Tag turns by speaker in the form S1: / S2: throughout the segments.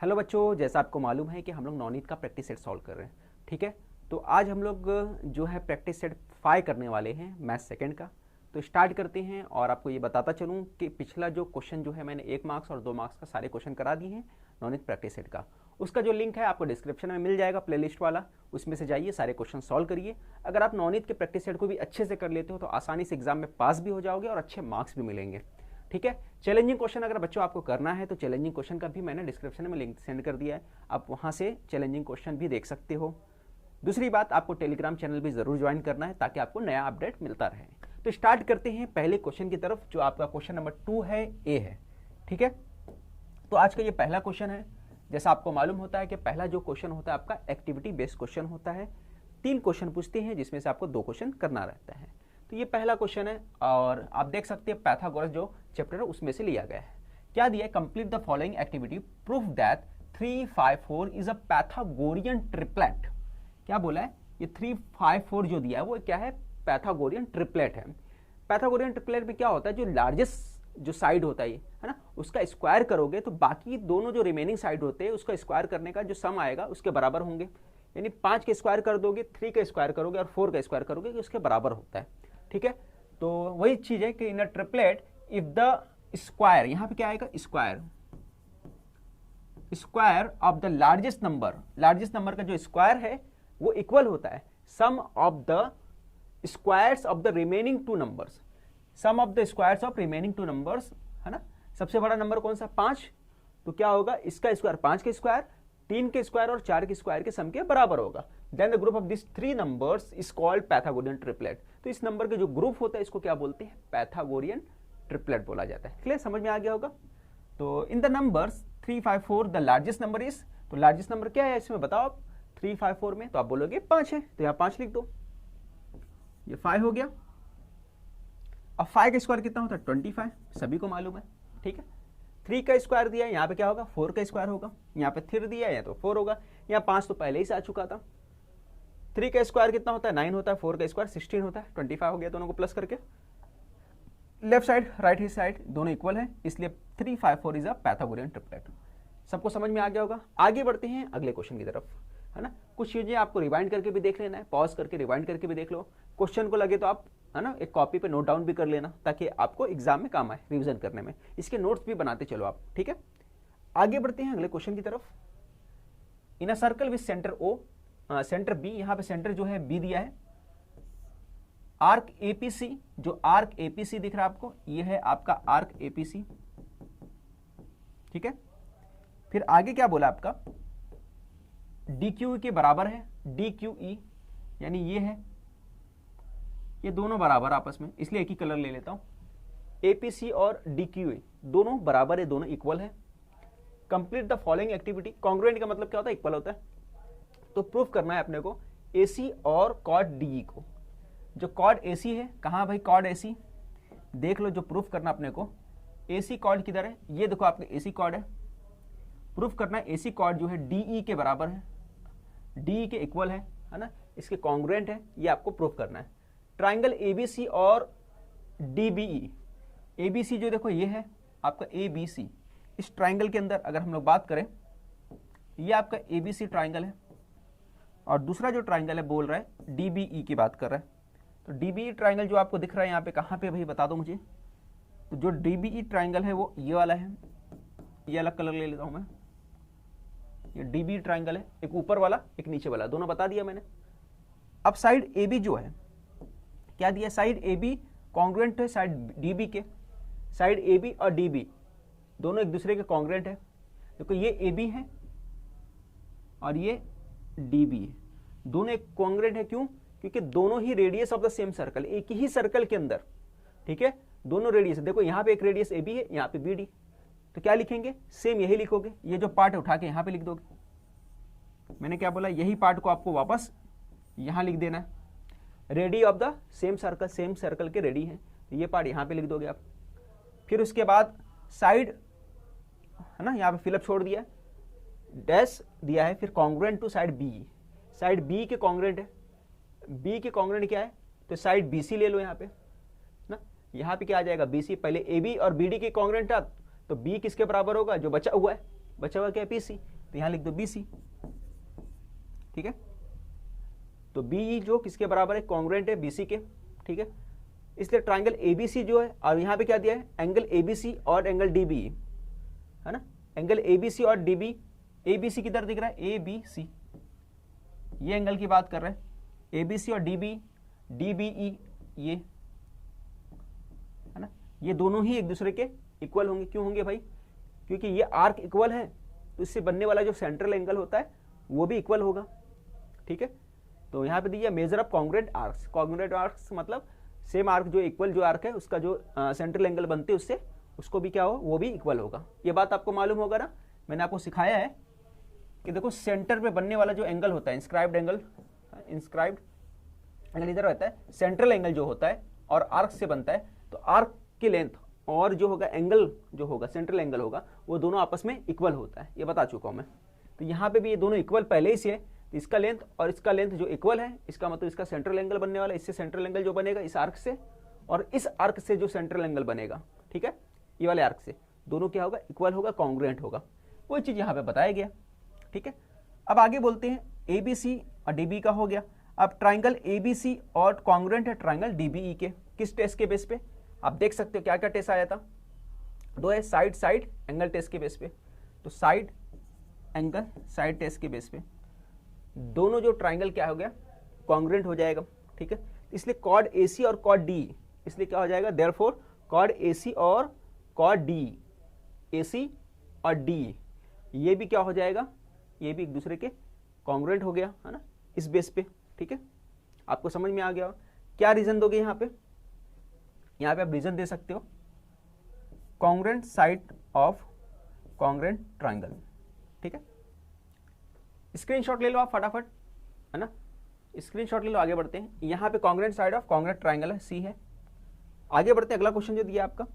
S1: Hello बच्चों, जैसा आपको मालूम है कि हम लोग नॉनीट का प्रैक्टिस सेट सॉल्व कर रहे हैं। ठीक है, तो आज हम लोग जो है प्रैक्टिस सेट 5 करने वाले हैं मैथ सेकंड का। तो स्टार्ट करते हैं और आपको ये बताता चलूँ कि पिछला जो क्वेश्चन जो है मैंने 1 मार्क्स और 2 मार्क्स का सारे क्वेश्चन करा दिए हैं नॉनीट प्रैक्टिस सेट का। उसका जो लिंक है आपको डिस्क्रिप्शन में मिल जाएगा, प्लेलिस्ट वाला, उसमें से जाइए, सारे क्वेश्चन सॉल्व करिए। अगर आप नॉनीट के प्रैक्टिस सेट को भी अच्छे से कर लेते हो तो आसानी से एग्जाम में पास भी हो जाओगे और अच्छे मार्क्स भी मिलेंगे। ठीक है, चैलेंजिंग क्वेश्चन अगर बच्चों आपको करना है तो चैलेंजिंग क्वेश्चन का भी मैंने डिस्क्रिप्शन में लिंक सेंड कर दिया है, आप वहां से चैलेंजिंग क्वेश्चन भी देख सकते हो। दूसरी बात, आपको टेलीग्राम चैनल भी जरूर ज्वाइन करना है ताकि आपको नया अपडेट मिलता रहे। तो स्टार्ट करते हैं पहले क्वेश्चन की तरफ, जो आपका क्वेश्चन नंबर 2 है, ए है। ठीक है, तो आज का ये पहला क्वेश्चन है। जैसा आपको मालूम होता है कि पहला जो क्वेश्चन होता है आपका एक्टिविटी बेस्ड क्वेश्चन होता है। 3 क्वेश्चन पूछते हैं जिसमें से आपको 2 क्वेश्चन करना रहता है। तो ये पहला क्वेश्चन है और आप देख सकते हैं पाइथागोरस जो चैप्टर है उसमें से लिया गया है। क्या दिया है? Complete the following activity, proof that 3, 5, 4 is a Pythagorean triplet. क्या बोला है? ये 3, 5, 4 जो दिया है वो क्या है? पाइथागोरियन ट्रिपलेट है। पाइथागोरियन ट्रिपलेट में क्या होता है, जो लार्जेस्ट जो साइड होता है ना, उसका स्क्वायर करोगे तो बाकी दोनों जो रिमेनिंग साइड होते हैं उसका स्क्वायर करने का जो सम आएगा उसके बराबर होंगे। यानी 5 के स्क्वायर कर दोगे, 3 का स्क्वायर करोगे और 4 का स्क्वायर करोगे, उसके बराबर होता है। ठीक है, तो वही चीज है कि in a triplet if the square, यहां पे क्या आएगा? Square of the largest number का जो स्क्वायर है वो इक्वल होता है sum of the squares of the remaining 2 numbers. Sum of the squares of remaining 2 numbers है ना। सबसे बड़ा नंबर कौन सा? 5। तो क्या होगा? इसका स्क्वायर 5 के स्क्वायर, 3 के स्क्वायर और 4 के स्क्वायर के सम के बराबर होगा। Then the group of this 3 numbers is called Pythagorean triplet. तो इस नंबर के जो ग्रुप होता है इसको क्या बोलते हैं? पाइथागोरियन ट्रिपलेट बोला जाता है। क्लियर, समझ में आ गया होगा। तो in the numbers 3, 5, 4 the largest number is, तो लार्जेस्ट नंबर क्या है इसमें बताओ आप? 3, 5, 4 में तो आप बोलोगे 5 है, तो यहाँ 5 लिख दो, ये 5 हो गया। अब 5 का स्क्वायर कितना होता है? 25, सभी को मालूम है। ठीक है, 3 का स्क्वायर दिया है, यहाँ पे क्या होगा? 4 का स्क्वायर होगा। यहाँ पे 3 दिया है तो 4 होगा। यहाँ 5 तो पहले ही से आ चुका था। 3 का स्क्वायर कितना होता है? 9 होता है। 4 का स्क्वायर 16 होता है। 25 हो गया दोनों को प्लस करके। Left side right hand side दोनों इक्वल है, इसलिए 3, 5, 4 इज अ पाइथागोरियन ट्रिपलेट। सबको समझ में आ गया होगा। आगे बढ़ते हैं अगले क्वेश्चन की तरफ, है ना। कुछ चीजें आपको रिवाइंड करके भी देख लेना है, पॉज करके रिवाइंड करके भी देख लो। क्वेश्चन को लगे तो आप, है ना, एक कॉपी पे नोट डाउन भी कर लेना ताकि आपको एग्जाम में काम आए रिवीजन करने में। इसके नोट्स भी बनाते चलो आप। ठीक है, आगे बढ़ते हैं अगले क्वेश्चन की तरफ। In a circle with centre O, centre B, यहां पे सेंटर जो है बी दिया है। आर्क एपीसी, जो आर्क एपीसी दिख रहा है आपको, ये है आपका आर्क एपीसी। ठीक है, फिर आगे क्या बोला आपका? डी क्यू के बराबर है, डी क्यू ई, यानी ये है, ये दोनों बराबर आपस में, इसलिए एक ही कलर ले लेता हूं। एपीसी और डी क्यू ई दोनों बराबर है, दोनों इक्वल है। Complete the following activity, congruent का मतलब क्या होता है? इक्वल होता है। तो प्रूफ करना है अपने को एसी और कॉड डीई को। जो कॉड एसी है, कहां भाई कॉड एसी? देख लो, जो प्रूफ करना अपने को, एसी कॉड किधर है? ये देखो आपके एसी कॉड है। प्रूफ करना है एसी कॉड जो है डीई के बराबर है, डीई के इक्वल है ना, इसके कॉन्ग्रुएंट है, ये आपको प्रूफ करना है। ट्राइंगल एबीसी और डीबीई, एबीसी जो देखो ये है आपका एबीसी, इस ट्राइंगल के अंदर अगर हम लोग बात करें, ये आपका एबीसी ट्राइंगल है और दूसरा जो ट्राइंगल है बोल रहा है डीबीई की बात कर रहा है। तो डीबीई ट्राइंगल जो आपको दिख रहा है यहाँ पे, कहाँ पे भाई बता दो मुझे? तो जो डीबीई ट्राइंगल है वो ये वाला है, ये अलग कलर ले लेता हूं मैं। ये डीबी ट्राइंगल है, एक ऊपर वाला एक नीचे वाला, दोनों बता दिया मैंने। अब साइड ए बी जो है, क्या दिया? साइड ए बी कॉन्ग्रुएंट है साइड डीबी के। साइड ए बी और डीबी दोनों एक दूसरे के कॉन्ग्रुएंट है। देखो ये ए बी है और ये डीबी है, दोनों एक कॉन्ग्रुएंट है। क्यों? क्योंकि दोनों ही radius of the same circle, एक ही सर्कल के अंदर। ठीक है, दोनों रेडियस, देखो यहाँ पे एक रेडियस ए बी है, यहाँ पे बी डी। तो क्या लिखेंगे? सेम यही लिखोगे, ये जो पार्ट है उठा के यहां पे लिख दोगे। मैंने क्या बोला? यही पार्ट को आपको वापस यहां लिख देना है। Ready of the same circle, same circle के रेडी है, तो ये पार्ट यहां पे लिख दोगे आप। फिर उसके बाद साइड, है ना, यहां पे फिलअप छोड़ दिया, डैश दिया है, फिर congruent to side B. Side B के कॉन्ग्रुएंट है, बी के कॉन्ग्रुएंट क्या है? तो साइड बीसी ले लो यहाँ पे ना, यहाँ पे क्या आ जाएगा? बीसी। पहले ए बी और बी डी के कॉन्ग्रुएंट था, तो बी किसके बराबर होगा? जो बचा हुआ है बचा हुआ क्या है BC, तो यहाँ लिख दो BC, ठीक है। तो BE जो किसके बराबर है, कॉन्ग्रुएंट है BC के, ठीक है। इसलिए ट्राइंगल ABC जो है, और यहाँ पे क्या दिया है, एंगल ABC और एंगल DBE, है ना। एंगल ABC और DB, ABC किधर दिख रहा है, ABC, ये एंगल की बात कर रहे हैं, ABC और DBE ये, है ना, ये दोनों ही एक दूसरे के इक्वल होंगे। क्यों होंगे भाई, क्योंकि ये आर्क इक्वल है, तो इससे बनने वाला जो सेंट्रल एंगल होता है वो भी इक्वल होगा, ठीक है। तो यहाँ पे दिया measure of congruent arcs, congruent arcs मतलब सेम आर्क जो इक्वल जो आर्क है उसका जो सेंट्रल एंगल बनते हैं उससे उसको भी क्या हो, वो भी इक्वल होगा। ये बात आपको मालूम होगा ना, मैंने आपको सिखाया है कि देखो सेंटर पे बनने वाला जो एंगल होता है, इंस्क्राइब्ड एंगल इधर रहता है, सेंट्रल एंगल जो होता है और आर्क से बनता है, तो आर्क की लेंथ और जो होगा एंगल जो होगा सेंट्रल एंगल होगा वो दोनों आपस में इक्वल होता है, ये बता चुका हूं मैं। तो यहाँ पे भी ये दोनों इक्वल पहले ही से है, तो इसका लेंथ और इसका लेंथ जो इक्वल है, इसका मतलब इसका सेंट्रल एंगल बनने वाला है, इससे सेंट्रल एंगल जो बनेगा इस आर्क से और इस आर्क से जो सेंट्रल एंगल बनेगा, ठीक है, ये वाले आर्क से, दोनों क्या होगा, इक्वल होगा, कॉन्ग्रुएंट होगा। वही चीज यहाँ पे बताया गया, ठीक है। अब आगे बोलते हैं ABC और DB का हो गया। अब ट्राइंगल ABC और कॉन्ग्रुएंट है ट्राइंगल DBE के, किस टेस्ट के बेस पे, आप देख सकते हो क्या क्या टेस्ट आया था, दो है साइड साइड एंगल टेस्ट के बेस पे। तो साइड एंगल साइड टेस्ट के बेस पे दोनों जो ट्राइंगल क्या हो गया, कॉन्ग्रुएंट हो जाएगा, ठीक है। इसलिए कॉड AC और कॉड DE, इसलिए क्या हो जाएगा, देयरफॉर कॉड AC और कॉड DE, AC और DE ये भी क्या हो जाएगा, ये भी एक दूसरे के कॉन्ग्रुएंट हो गया, है ना, इस बेस पे, ठीक है। आपको समझ में आ गया। क्या रीजन दोगे यहाँ पे आप रीजन दे सकते हो, congruent side of congruent triangle, ठीक है। स्क्रीनशॉट ले लो आप फटाफट, है ना, स्क्रीनशॉट ले लो। आगे बढ़ते हैं, यहाँ पे congruent side of congruent triangle है, C है। आगे बढ़ते हैं, अगला क्वेश्चन जो दिया आपका,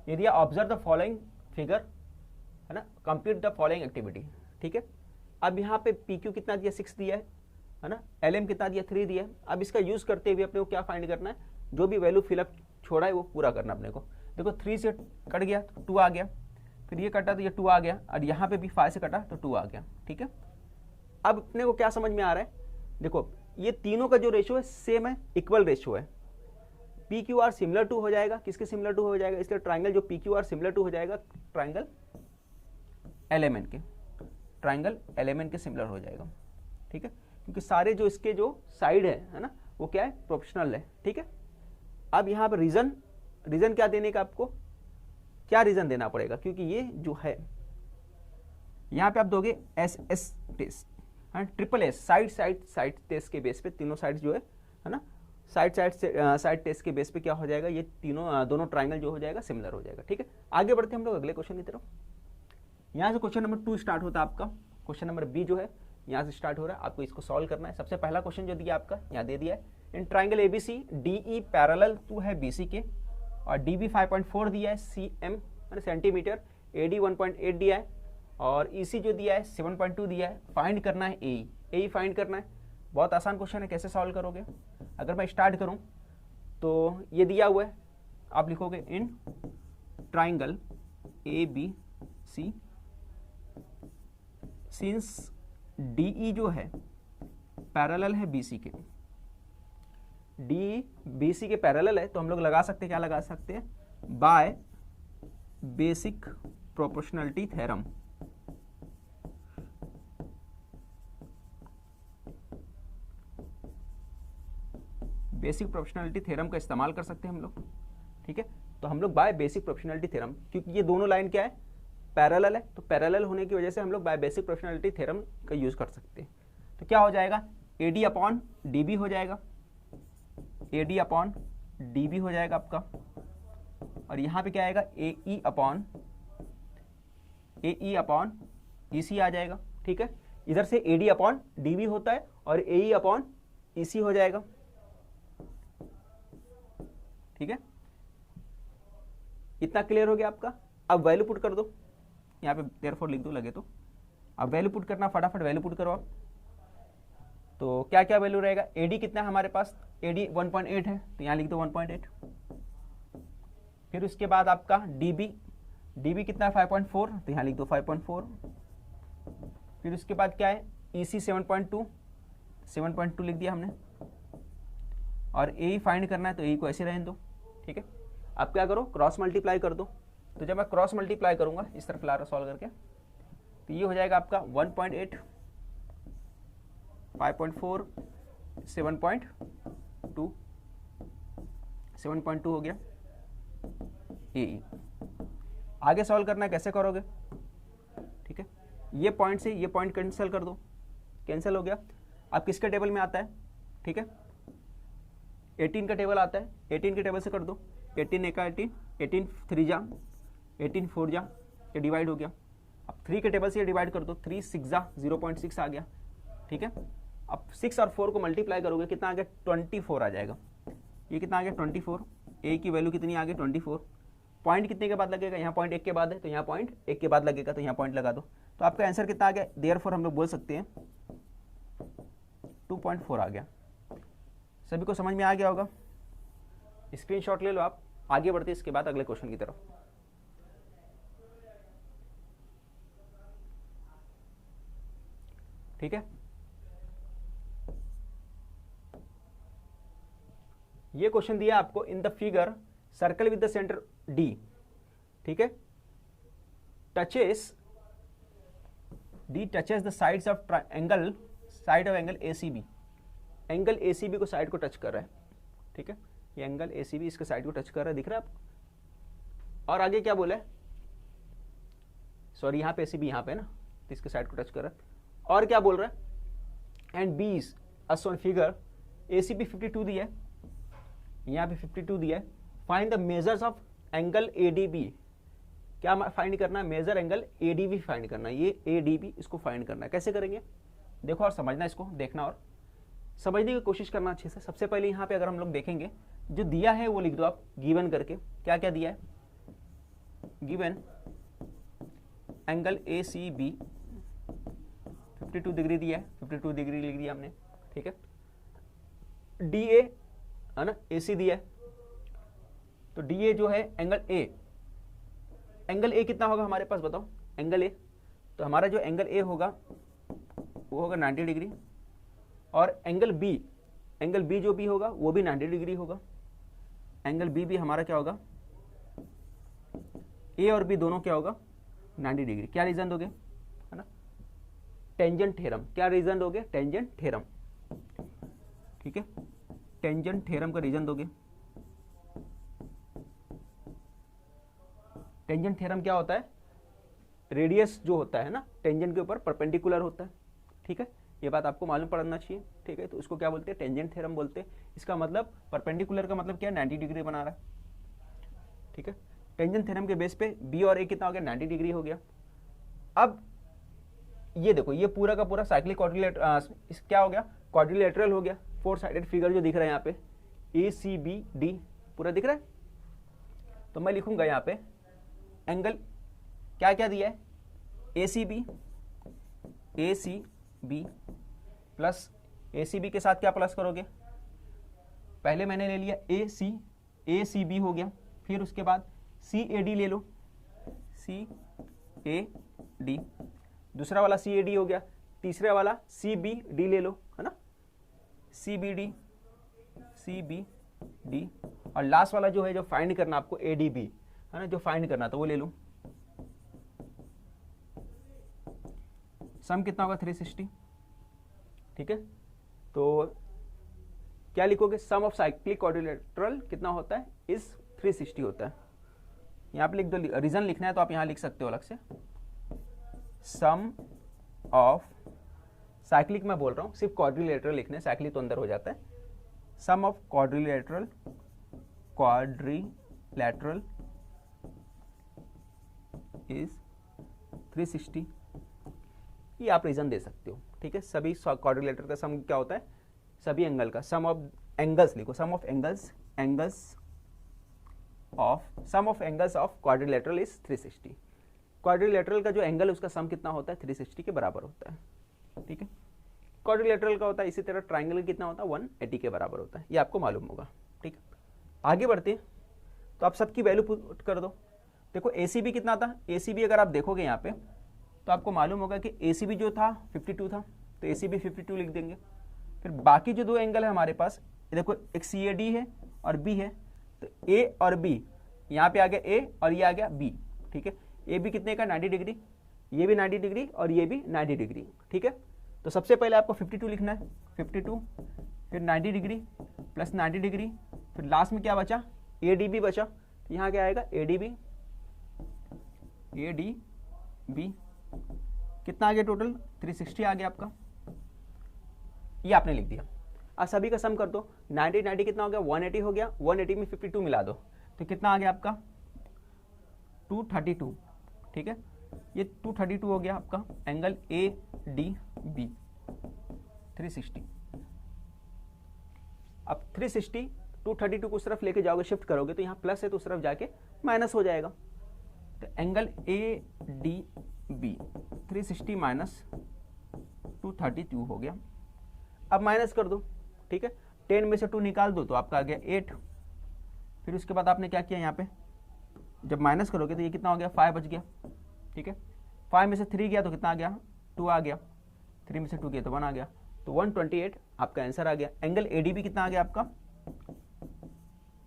S1: ये दिया ऑब्जर्व द फॉलोइंग फिगर, है ना, कंप्लीट द फॉलोइंग एक्टिविटी, ठीक है। अब यहाँ पे PQ कितना दिया, 6 दिया है ना, LM कितना दिया, 3 दिया है। अब इसका यूज करते हुए अपने को क्या फाइंड करना है, जो भी वैल्यू फिलअप छोड़ा है वो पूरा करना अपने को। देखो 3 से कट गया तो 2 आ गया, फिर ये कटा तो ये 2 आ गया, और यहाँ पे भी 5 से कटा तो 2 आ गया, ठीक है। अब अपने को क्या समझ में आ रहा है, देखो ये तीनों का जो रेशियो है सेम है, इक्वल रेशियो है, PQR सिमिलर टू हो जाएगा, किसके सिमिलर टू हो जाएगा, इसलिए ट्राइंगल जो PQR सिमिलर टू हो जाएगा ट्राइंगल LMN के, ट्राइंगल LMN के सिमिलर हो जाएगा, ठीक है, क्योंकि सारे जो इसके जो साइड है ना, वो क्या है, प्रोपोर्शनल है, ठीक है। अब यहाँ पर रीजन क्या देने का, आपको क्या रीजन देना पड़ेगा, क्योंकि ये जो है यहाँ पे आप दोगे SS test, triple S side test के बेस पे, तीनों साइड जो है ना, साइड टेस्ट के बेस पे क्या हो जाएगा, ये दोनों ट्राइंगल जो हो जाएगा सिमिलर हो जाएगा, ठीक है। आगे बढ़ते हैं हम लोग अगले क्वेश्चन की तरफ। यहाँ से क्वेश्चन नंबर 2 स्टार्ट होता है आपका, क्वेश्चन नंबर B जो है यहाँ से स्टार्ट हो रहा है, आपको इसको सॉल्व करना है। सबसे पहला क्वेश्चन जो दिया आपका यहाँ दे दिया है, in triangle ABC DE parallel to है BC के, और DB 5.4 दिया है, cm सेंटीमीटर, AD 1.8 दिया है, और EC जो दिया है 7.2 दिया है। फाइंड करना है AE फाइंड करना है। बहुत आसान क्वेश्चन है, कैसे सॉल्व करोगे, अगर मैं स्टार्ट करूं तो ये दिया हुआ है, आप लिखोगे इन ट्राइंगल ABC सिंस DE जो है पैरेलल है BC के, DE BC के पैरेलल है, तो हम लोग लगा सकते हैं, क्या लगा सकते हैं, by basic proportionality theorem. Basic proportionality theorem का इस्तेमाल कर सकते हैं हम लोग, ठीक है। तो हम लोग बाय बेसिक प्रोपोर्शनलिटी थ्योरम, क्योंकि ये दोनों लाइन क्या है, पैरेलल है, तो पैरेलल होने की वजह से हम लोग बाय बेसिक प्रोपोर्शनलिटी थ्योरम का यूज कर सकते हैं। तो क्या हो जाएगा, AD अपॉन DB हो जाएगा, AD अपॉन DB हो जाएगा आपका, और यहाँ पे क्या आएगा, AE अपॉन EC आ जाएगा, ठीक है। इधर से AD अपॉन DB होता है और AE अपॉन EC हो जाएगा, ठीक है। इतना क्लियर हो गया आपका। अब वैल्यू पुट कर दो, यहाँ पे देयरफॉर लिख दो लगे तो। अब वैल्यू पुट करना, फटाफट वैल्यू पुट करो आप। तो क्या क्या वैल्यू रहेगा, AD कितना है हमारे पास, AD 1.8 है, तो यहाँ लिख दो 1.8। फिर उसके बाद आपका DB डी बी कितना है 5.4, तो यहाँ लिख दो 5.4। फिर उसके बाद क्या है ई सी 7.2 लिख दिया हमने, और ए फाइंड करना है तो ए को ऐसे रहने दो, ठीक है। अब क्या करो, क्रॉस मल्टीप्लाई कर दो। तो जब मैं क्रॉस मल्टीप्लाई करूंगा इस तरफ ला रहा सॉल्व करके, तो ये हो जाएगा आपका 1.8, 5.4, 7.2, 7.2 हो गया ए। आगे सॉल्व करना है, कैसे करोगे, ठीक है। ये पॉइंट से ये पॉइंट कैंसिल कर दो, कैंसिल हो गया। अब किसके टेबल में आता है, ठीक है, 18 का टेबल आता है, 18 के टेबल से कर दो। 18 एका 18, 18 3 जा 18 4 जा, ये डिवाइड हो गया। अब 3 के टेबल से ये डिवाइड कर दो, 3 6 जा 0.6 आ गया, ठीक है। अब 6 और 4 को मल्टीप्लाई करोगे, कितना आ गया 24 आ जाएगा। ये कितना आ गया 24, ए की वैल्यू कितनी आ गई 24। पॉइंट कितने के बाद लगेगा, यहाँ पॉइंट 1 के बाद है तो यहाँ पॉइंट 1 के बाद लगेगा, तो यहाँ पॉइंट लगा दो। तो आपका आंसर कितना आ गया, देयरफॉर हम लोग बोल सकते हैं 2.4 आ गया। सभी को समझ में आ गया होगा, स्क्रीनशॉट ले लो आप। आगे बढ़ते इसके बाद अगले क्वेश्चन की तरफ। ठीक है, ये क्वेश्चन दिया आपको, in the figure circle with the centre D, ठीक है, touches D touches the sides of angle, side of angle ACB. Angle ACB को साइड को टच कर रहा है, ठीक है, ये एंगल एसीबी इसके साइड को टच कर रहा है, दिख रहा है आपको। और आगे क्या बोला है, सॉरी यहाँ पे एसीबी यहाँ पे ना, तो इसके साइड को टच कर रहा है। और क्या बोल रहा है, and B is as on figure ACB 52 दिया है, यहाँ पे 52 दिया है। Find the measures of angle ADB. क्या फाइंड करना है, मेजर एंगल एडीबी फाइंड करना है, ये एडीबी इसको फाइंड करना है। कैसे करेंगे देखो और समझना, इसको देखना और समझने की कोशिश करना अच्छे से। सबसे पहले यहाँ पे अगर हम लोग देखेंगे, जो दिया है वो लिख दो आप गिवन करके। क्या क्या दिया है, given angle A C B 52 degree दिया है, 52 डिग्री लिख दिया हमने, ठीक है। डी ए है ना, ए सी दिया है, तो डी ए जो है एंगल ए, एंगल ए कितना होगा हमारे पास बताओ, एंगल ए। तो हमारा जो एंगल ए होगा वो होगा 90 डिग्री, और एंगल बी जो भी होगा वो भी 90 डिग्री होगा। एंगल बी भी हमारा क्या होगा, ए और बी दोनों क्या होगा 90 डिग्री। क्या रीजन दोगे, है ना, टेंजेंट थ्योरम। क्या रीजन दोगे, टेंजेंट थ्योरम, ठीक है, टेंजेंट थ्योरम का रीजन दोगे। टेंजेंट थ्योरम क्या होता है, रेडियस जो होता है ना टेंजेंट के ऊपर परपेंडिकुलर होता है, ठीक है, ये बात आपको मालूम पड़ना चाहिए, ठीक है। तो इसको क्या बोलते हैं, टेंजेंट थ्योरम बोलते हैं। इसका मतलब परपेंडिकुलर का मतलब क्या है, 90 डिग्री बना रहा है, ठीक है। टेंजेंट थ्योरम के बेस पे बी और ए कितना हो गया 90 डिग्री हो गया। अब ये देखो, ये पूरा का पूरा साइक्लिक क्या हो गया, क्वाड्रिलेटरल हो गया। 4 साइडेड फिगर जो दिख रहा है यहाँ पे ए सी बी डी पूरा दिख रहा है। तो मैं लिखूंगा यहाँ पे एंगल क्या क्या दिया है, ए सी बी प्लस ए सी बी के साथ क्या प्लस करोगे, पहले मैंने ले लिया ए सी बी हो गया, फिर उसके बाद सी ए डी ले लो, सी ए डी, दूसरा वाला सी ए डी हो गया, तीसरा वाला सी बी डी ले लो, है ना, सी बी डी, और लास्ट वाला जो है जो फाइंड करना आपको ए डी बी, है ना, जो फाइंड करना तो वो ले लो। सम कितना होगा 360, ठीक है। तो क्या लिखोगे, सम ऑफ साइक्लिक क्वाड्रिलेटरल कितना होता है, इस 360 होता है। यहाँ पे लिख दो, रीजन लिखना है तो आप यहाँ लिख सकते हो अलग से, सम ऑफ साइक्लिक मैं बोल रहा हूँ, सिर्फ क्वाड्रिलेटरल लिखना है, साइक्लिक तो अंदर हो जाता है। सम ऑफ क्वाड्रिलेटरल इज 360, ये आप रीजन दे सकते हो, ठीक है। सभी क्वाड्रिलेटरल का सम क्या होता है, सभी एंगल का सम ऑफ एंगल्स लिखो, sum of angles of quadrilateral is 360। Quadrilateral का जो एंगल है उसका सम कितना होता है 360 के बराबर होता है, ठीक है। क्वाड्रिलेटरल का होता है, इसी तरह ट्राइंगल कितना होता है 180 के बराबर होता है, ये आपको मालूम होगा, ठीक है। आगे बढ़ते हैं, तो आप सबकी वैल्यू पुट कर दो। देखो ACB कितना था, ACB अगर आप देखोगे यहाँ पे तो आपको मालूम होगा कि ACB जो था 52 था, तो ACB 52 लिख देंगे। फिर बाकी जो दो एंगल है हमारे पास, देखो एक CAD है और B है, तो A और B, यहाँ पे आ गया A और ये आ गया B, ठीक है। AB कितने का 90 डिग्री, ये भी 90 डिग्री और ये भी 90 डिग्री, ठीक है। तो सबसे पहले आपको 52 लिखना है, 52, फिर 90 डिग्री प्लस 90 डिग्री, फिर लास्ट में क्या बचा, ADB बचा, तो यहाँ क्या आएगा ADB, ADB कितना आ गया टोटल 360 आ गया आपका, ये आपने लिख दिया। अब सभी का सम कर दो, 90 90 कितना हो गया 180 हो गया, 180 में 52 मिला दो तो कितना आ गया आपका 232, ठीक है। ये 232 हो गया आपका एंगल ADB 360। अब 360 232 को उस तरफ लेके जाओगे, शिफ्ट करोगे तो यहाँ प्लस है तो उस तरफ जाके माइनस हो जाएगा, तो एंगल ADB 360 माइनस 232 हो गया। अब माइनस कर दो, ठीक है, 10 में से 2 निकाल दो तो आपका आ गया 8। फिर उसके बाद आपने क्या किया, यहाँ पे जब माइनस करोगे तो ये कितना हो गया 5 बच गया, ठीक है। 5 में से 3 गया तो कितना आ गया 2 आ गया, 3 में से 2 गया तो 1 आ गया, तो 128 आपका आंसर आ गया। एंगल ADB कितना आ गया आपका,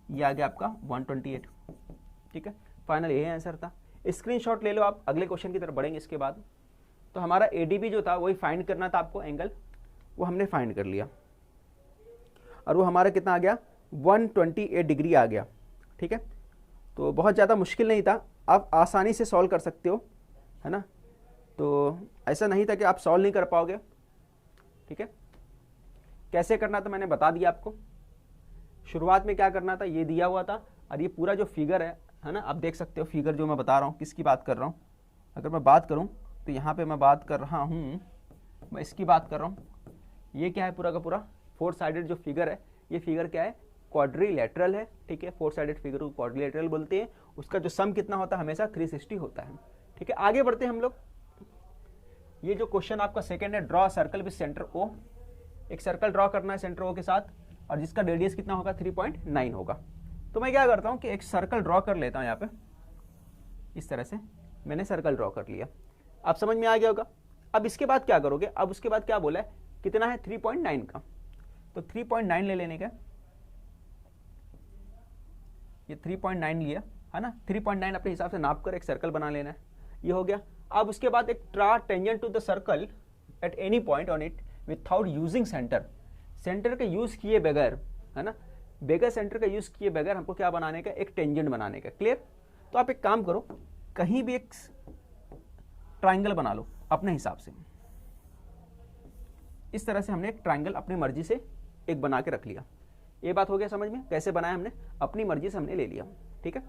S1: ये आ गया आपका 128, ठीक है। फाइनल यही आंसर था। स्क्रीनशॉट ले लो आप, अगले क्वेश्चन की तरफ बढ़ेंगे इसके बाद। तो हमारा ADB जो था वही फाइंड करना था आपको एंगल, वो हमने फाइंड कर लिया और वो हमारा कितना आ गया 128 डिग्री आ गया, ठीक है। तो बहुत ज़्यादा मुश्किल नहीं था, आप आसानी से सॉल्व कर सकते हो, है ना। तो ऐसा नहीं था कि आप सॉल्व नहीं कर पाओगे, ठीक है। कैसे करना था मैंने बता दिया आपको। शुरुआत में क्या करना था, ये दिया हुआ था और ये पूरा जो फिगर है ना, आप देख सकते हो फिगर जो मैं बता रहा हूँ किसकी बात कर रहा हूँ। अगर मैं बात करूँ तो यहाँ पे मैं बात कर रहा हूँ, मैं इसकी बात कर रहा हूँ। ये क्या है, पूरा का पूरा 4 साइडेड जो फिगर है, ये फिगर क्या है क्वाड्रिलेटरल है, ठीक है। 4 साइडेड फिगर को क्वाड्रिलेटरल बोलते हैं। उसका जो सम कितना होता है हमेशा 360 होता है, ठीक है। आगे बढ़ते हैं हम लोग। ये जो क्वेश्चन आपका सेकंड है, draw circle with centre O। एक सर्कल ड्रॉ करना है सेंटर O के साथ और जिसका रेडियस कितना होगा 3.9 होगा। तो मैं क्या करता हूँ कि एक सर्कल ड्रॉ कर लेता हूँ यहाँ पे, इस तरह से मैंने सर्कल ड्रॉ कर लिया। आप समझ में आ गया होगा। अब इसके बाद क्या करोगे, अब उसके बाद क्या बोला है, कितना है 3.9 का, तो 3.9 ले लेने का, ये 3.9 लिया है ना। 3.9 अपने हिसाब से नाप कर एक सर्कल बना लेना है, ये हो गया। अब उसके बाद एक ट्रा tangent to the circle at any point on it without using centre. Centre का यूज किए बगैर, है ना, बगैर सेंटर का यूज किए बगैर हमको क्या बनाने का, एक टेंजेंट बनाने का। क्लियर। तो आप एक काम करो, कहीं भी एक ट्राइंगल बना लो अपने हिसाब से। इस तरह से हमने एक ट्राइंगल अपनी मर्जी से एक बना के रख लिया। ये बात हो गया समझ में, कैसे बनाया हमने, अपनी मर्जी से हमने ले लिया, ठीक है।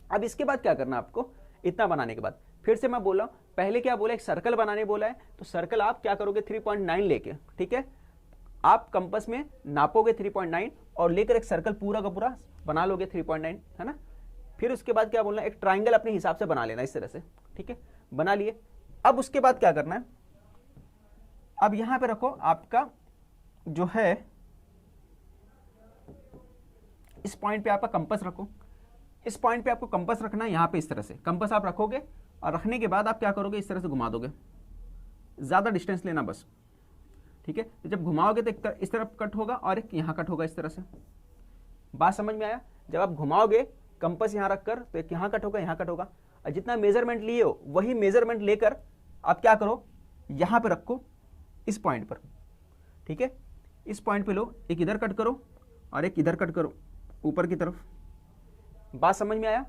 S1: अब इसके बाद क्या करना आपको, इतना बनाने के बाद फिर से मैं बोला, पहले क्या बोला, एक सर्कल बनाने बोला है, तो सर्कल आप क्या करोगे 3.9 लेके, ठीक है। आप कंपास में नापोगे 3.9 और लेकर एक सर्कल पूरा का पूरा बना लोगे 3.9, है ना। फिर उसके बाद क्या बोलना, एक ट्राइंगल अपने हिसाब से बना लेना इस तरह से, ठीक है, बना लिए। अब उसके बाद क्या करना है, अब यहां पे रखो आपका जो है, इस पॉइंट पे आपका कंपास रखो। इस पॉइंट पे आपको कंपास रखना है, यहां पे इस तरह से कंपास आप रखोगे और रखने के बाद आप क्या करोगे, इस तरह से घुमा दोगे, ज्यादा डिस्टेंस लेना बस, ठीक है। तो जब घुमाओगे तो इस तरफ कट होगा और एक यहां कट होगा, इस तरह से। बात समझ में आया। जब आप घुमाओगे कंपास यहां रखकर तो एक यहां कट होगा, यहां कट होगा, और जितना मेजरमेंट लिए हो वही मेजरमेंट लेकर आप क्या करो, यहां पे रखो इस पॉइंट पर, ठीक है। इस पॉइंट पे लो, एक इधर कट करो और एक इधर कट करो ऊपर की तरफ। बात समझ में आया।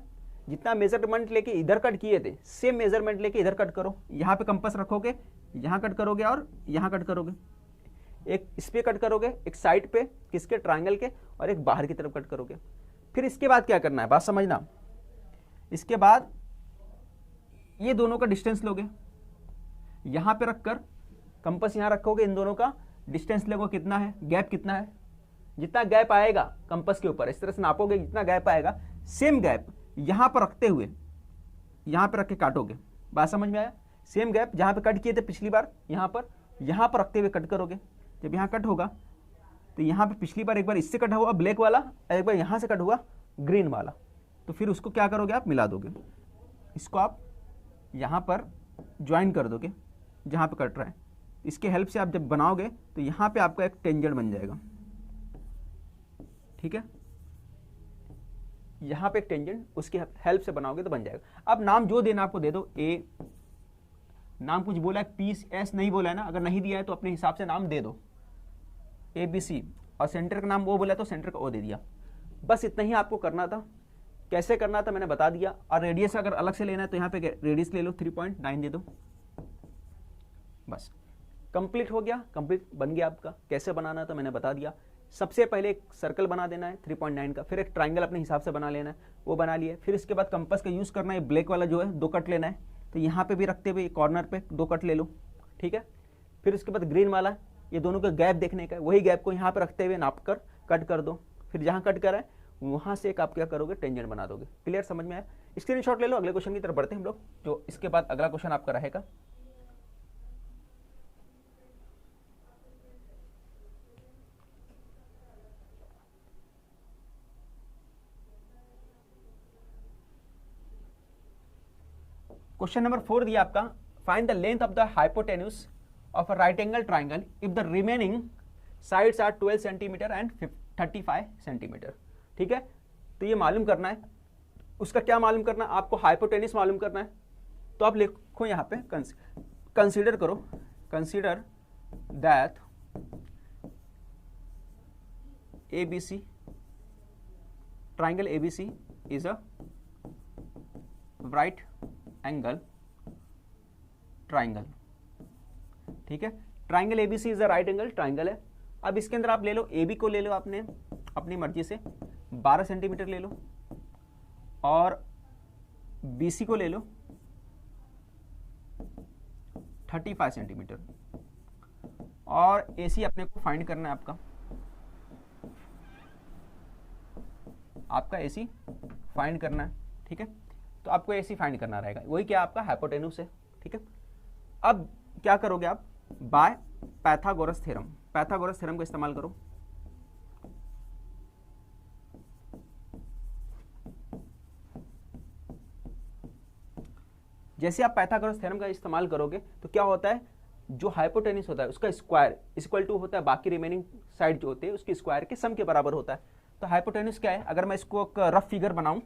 S1: जितना मेजरमेंट लेके इधर कट किए थे सेम मेजरमेंट लेके इधर कट करो। यहां पे कंपास रखोगे, यहां कट करोगे और यहां कट करोगे। एक इस पे कट करोगे, एक साइड पे किसके, ट्रायंगल के, और एक बाहर की तरफ कट करोगे। फिर इसके बाद क्या करना है, बात समझना। इसके बाद ये दोनों का डिस्टेंस लोगे, यहां पे रखकर कंपास यहां रखोगे, इन दोनों का डिस्टेंस लोगे, कितना है, गैप कितना है। जितना गैप आएगा कंपास के ऊपर इस तरह से नापोगे, जितना गैप आएगा सेम गैप यहां पर रखते हुए यहां पर रख के काटोगे। बात समझ में आया। सेम गैप जहां पे कट किए थे पिछली बार, यहां पर रखते हुए कट करोगे। जब यहां कट होगा तो यहां पे पिछली बार एक बार इससे कटा हुआ ब्लैक वाला, एक बार यहां से कट हुआ ग्रीन वाला, तो फिर उसको क्या करोगे आप, मिला दोगे। इसको आप यहाँ पर ज्वाइन कर दोगे जहाँ पे कट रहा है। इसके हेल्प से आप जब बनाओगे तो यहाँ पे आपका एक टेंजेंट बन जाएगा, ठीक है, यहाँ पे एक टेंजेंट उसकी हेल्प से बनाओगे तो बन जाएगा। अब नाम जो देना आपको दे दो, ए नाम कुछ बोला है, पी एस नहीं बोला है ना, अगर नहीं दिया है तो अपने हिसाब से नाम दे दो, ए बी सी, और सेंटर का नाम वो बोला तो सेंटर का ओ दे दिया। बस इतना ही आपको करना था। कैसे करना था मैंने बता दिया। और रेडियस अगर अलग से लेना है तो यहाँ पे रेडियस ले लो, 3.9 दे दो, बस कंप्लीट हो गया, कंप्लीट बन गया आपका। कैसे बनाना था मैंने बता दिया। सबसे पहले एक सर्कल बना देना है 3.9 का, फिर एक ट्राइंगल अपने हिसाब से बना लेना है, वो बना लिए। फिर इसके बाद कंपास का यूज़ करना है, ब्लैक वाला जो है 2 कट लेना है, तो यहाँ पे भी रखते हुए कॉर्नर पे 2 कट ले लो, ठीक है। फिर उसके बाद ग्रीन वाला, ये दोनों का गैप देखने का है, वही गैप को यहाँ पे रखते हुए नाप कर कट कर दो। फिर जहाँ कट करा है वहाँ से एक आप क्या करोगे, टेंजेंट बना दोगे। क्लियर, समझ में आया? स्क्रीनशॉट ले लो, अगले क्वेश्चन की तरफ बढ़ते हैं हम लोग, जो इसके बाद अगला क्वेश्चन आपका रहेगा। क्वेश्चन नंबर 4 दिया आपका, find the length of the hypotenuse of a right angle triangle if the remaining sides are 12 centimetre and 35 centimetre. ठीक है, तो ये मालूम करना है। उसका क्या मालूम करना है आपको? हाइपोटेन्यूज मालूम करना है। तो आप लिखो यहाँ पे, कंसीडर करो, consider that ABC, triangle ABC is a right angle triangle. ठीक है, triangle ABC is a right angle triangle है। अब इसके अंदर आप ले लो, AB को ले लो आपने अपनी मर्जी से 12 सेंटीमीटर ले लो, और BC को ले लो 35 सेंटीमीटर, और AC अपने को फाइंड करना है आपका AC फाइंड करना है। ठीक है, तो आपको AC फाइंड करना रहेगा, वही क्या आपका हाइपोटेन्यूज है। ठीक है, अब क्या करोगे आप? By Pythagoras theorem, Pythagoras theorem का इस्तेमाल करो। जैसे आप पाइथागोरस थ्योरम का इस्तेमाल करोगे तो क्या होता है, जो हाइपोटेन्यूज होता है उसका स्क्वायर इक्वल टू होता है बाकी रिमेनिंग साइड जो होते हैं उसके स्क्वायर के सम के बराबर होता है। तो हाइपोटेन्यूज क्या है? अगर मैं इसको एक रफ फिगर बनाऊं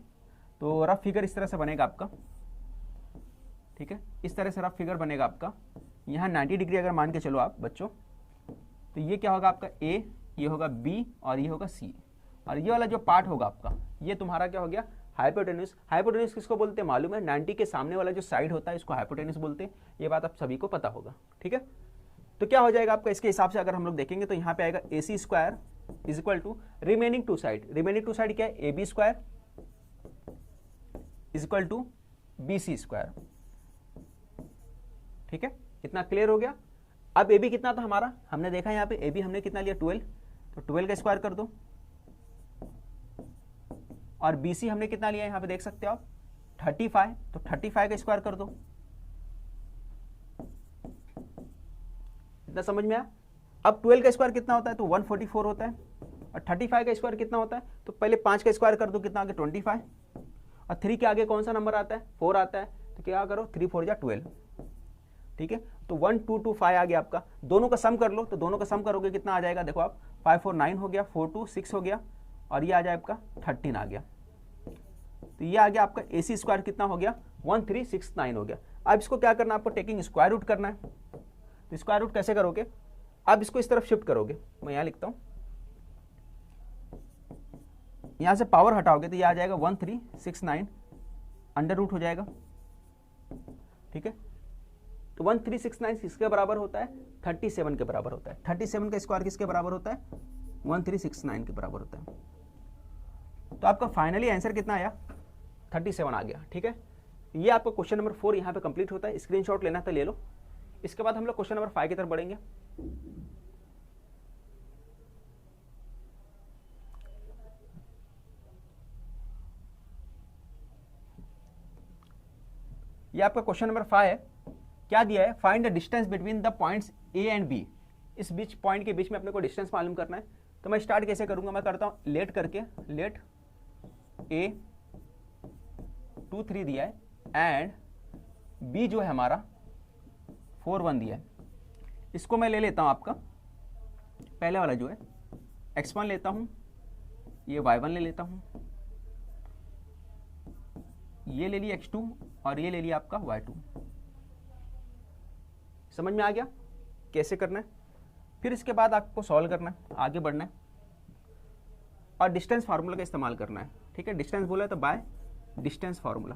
S1: तो रफ फिगर इस तरह से बनेगा आपका। ठीक है, इस तरह से रफ फिगर बनेगा आपका। यहाँ 90 डिग्री अगर मान के चलो आप बच्चों, तो ये क्या होगा आपका A, ये होगा B और ये होगा C, और ये वाला जो पार्ट होगा आपका ये तुम्हारा क्या हो गया? हाइपोटेन्यूज। हाइपोटेन्यूज किसको बोलते हैं मालूम है? 90 के सामने वाला जो साइड होता है इसको हाइपोटेन्यूज बोलते हैं। ये बात आप सभी को पता होगा। ठीक है, तो क्या हो जाएगा आपका? इसके हिसाब से अगर हम लोग देखेंगे तो यहाँ पे आएगा AC square is equal to remaining two side. Remaining two side क्या है? AB square is equal to BC square. ठीक है, इतना क्लियर हो गया। अब AB कितना था हमारा? हमने देखा यहाँ पे AB हमने कितना लिया? 12, तो 12 का स्क्वायर कर दो। और BC हमने कितना लिया यहाँ पे देख सकते हो आप? 35, तो 35 का स्क्वायर कर दो। इतना समझ में आया? अब 12 का स्क्वायर कितना होता है? तो 144 होता है। और 35 का स्क्वायर कितना होता है? तो पहले 5 का स्क्वायर कर दो, कितना आगे? 25। और 3 के आगे कौन सा नंबर आता है? 4 आता है। तो क्या करो? 3 4 जा 12। ठीक है, तो 1225 आ गया आपका। दोनों का सम कर लो, तो दोनों का सम करोगे कितना आ जाएगा? देखो आप, 5 4 9 हो गया, 4 2 6 हो गया, और ये आ जाए आपका 13 आ गया। तो ये आ गया आपका AC स्क्वायर कितना हो गया? 1369 हो गया। अब इसको क्या करना है आपको? टेकिंग स्क्वायर रूट करना है। तो स्क्वायर रूट कैसे करोगे? अब इसको इस तरफ शिफ्ट करोगे। मैं यहाँ लिखता हूँ, यहाँ से पावर हटाओगे तो ये आ जाएगा 1369, अंडर रूट हो जाएगा। ठीक है, तो 1369 किसके बराबर होता है? 37 के बराबर होता है। 37 का स्क्वायर किसके बराबर होता है? 1369 के बराबर होता है। तो आपका फाइनली आंसर कितना आया? 37 आ गया। ठीक है, ये आपका क्वेश्चन नंबर 4 यहाँ पे कंप्लीट होता है। स्क्रीनशॉट लेना तो ले लो। इसके बाद हम लोग क्वेश्चन नंबर 5 की तरफ बढ़ेंगे। ये आपका क्वेश्चन नंबर 5 है। क्या दिया है? Find the distance between the points A and B। इस बीच पॉइंट के बीच में अपने को डिस्टेंस मालूम करना है। तो मैं स्टार्ट कैसे करूंगा? मैं करता हूं लेट करके, लेट A 2 3 दिया है, एंड b जो है हमारा 4 1 दिया है। इसको मैं ले लेता हूँ आपका पहले वाला जो है x1 लेता हूँ, ये y1 ले लेता हूँ, ये ले लिया x2 और ये ले लिया आपका y2। समझ में आ गया कैसे करना है? फिर इसके बाद आपको सॉल्व करना है, आगे बढ़ना है और डिस्टेंस फार्मूला का इस्तेमाल करना है। ठीक है, डिस्टेंस बोला तो बाय डिस्टेंस फार्मूला।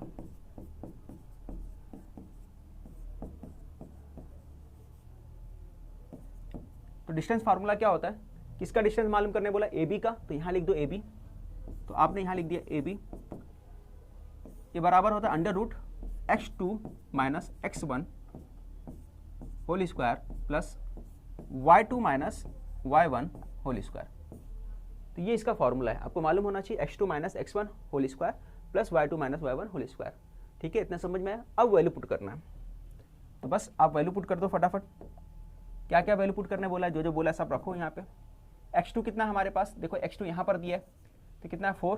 S1: तो डिस्टेंस फार्मूला क्या होता है? किसका डिस्टेंस मालूम करने बोला? ए बी का, तो यहां लिख दो ए बी। तो आपने यहां लिख दिया ए बी, ये बराबर होता है under root x2 minus x1 whole square plus y2 minus y1 whole square. तो ये इसका फॉर्मूला है, आपको मालूम होना चाहिए x2 minus x1 whole square plus y2 minus y1 whole square. ठीक है, इतना समझ में आया? अब वैल्यू पुट करना है, तो बस आप वैल्यू पुट कर दो फटाफट। क्या क्या वैल्यू पुट करने बोला है, जो जो बोला है सब रखो यहाँ पे। x2 कितना है हमारे पास? देखो x2 यहाँ पर दिया है, तो कितना है 4,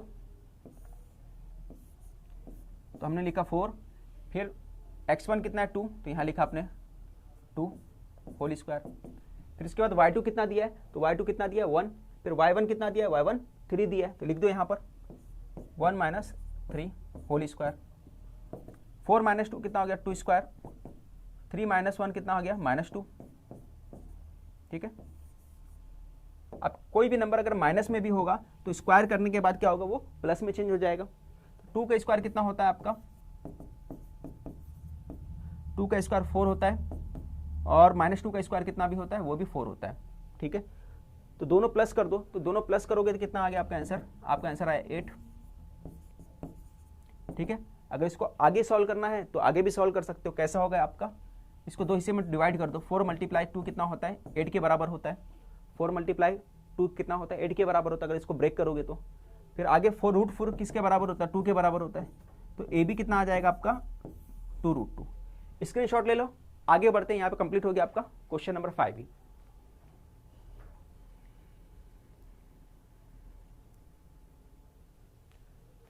S1: तो हमने लिखा 4। फिर x1 कितना है 2, तो यहाँ लिखा आपने 2 होल स्क्वायर। फिर इसके बाद y2 कितना दिया है, तो y2 कितना दिया है 1। फिर y1 कितना दिया है, y1 3 दिया है, तो लिख दो यहाँ पर 1 माइनस 3 होल स्क्वायर। 4 माइनस 2 कितना हो गया 2 स्क्वायर। 3 माइनस 1 कितना हो गया -2। ठीक है, अब कोई भी नंबर अगर माइनस में भी होगा तो स्क्वायर करने के बाद क्या होगा, वो प्लस में चेंज हो जाएगा। तो 2 का स्क्वायर कितना होता है आपका? 2 का स्क्वायर 4 होता है और -2 का स्क्वायर कितना भी होता है, वो भी 4 होता है। ठीक है, तो दोनों प्लस कर दो, तो दोनों प्लस करोगे तो कितना आ गया आपका आंसर? आपका आंसर आया 8। ठीक है, अगर इसको आगे सॉल्व करना है तो आगे भी सॉल्व कर सकते हो। कैसा होगा आपका? इसको 2 हिस्से में डिवाइड कर दो। 4 मल्टीप्लाई 2 कितना होता है? 8 के बराबर होता है। 4 मल्टीप्लाई 2 कितना होता है? 8 के बराबर होता है। अगर इसको ब्रेक करोगे तो फिर आगे 4√4 किसके बराबर होता है? 2 के बराबर होता है। तो ए बी कितना आ जाएगा आपका? 2√2। स्क्रीनशॉट ले लो, आगे बढ़ते हैं। यहाँ पे कंप्लीट हो गया आपका क्वेश्चन नंबर 5 ही।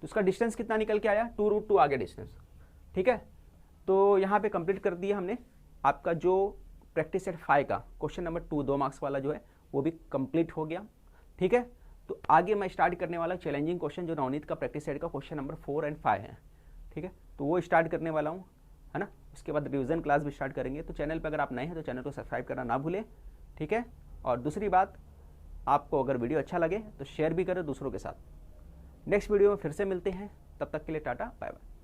S1: तो उसका डिस्टेंस कितना निकल के आया? 2√2 आगे डिस्टेंस। ठीक है, तो यहाँ पे कंप्लीट कर दिया हमने। आपका जो प्रैक्टिस सेट 5 का क्वेश्चन नंबर 2 2 मार्क्स वाला जो है वो भी कंप्लीट हो गया। ठीक है, तो आगे मैं स्टार्ट करने वाला चैलेंजिंग क्वेश्चन जो नवनीत का प्रैक्टिस सेट का क्वेश्चन नंबर 4 और 5 है। ठीक है, तो वो स्टार्ट करने वाला हूँ, है ना। उसके बाद रिवीजन क्लास भी स्टार्ट करेंगे। तो चैनल पर अगर आप नए हैं तो चैनल को सब्सक्राइब करना ना भूलें। ठीक है, और दूसरी बात, आपको अगर वीडियो अच्छा लगे तो शेयर भी करें दूसरों के साथ। नेक्स्ट वीडियो में फिर से मिलते हैं, तब तक के लिए टाटा बाय बाय।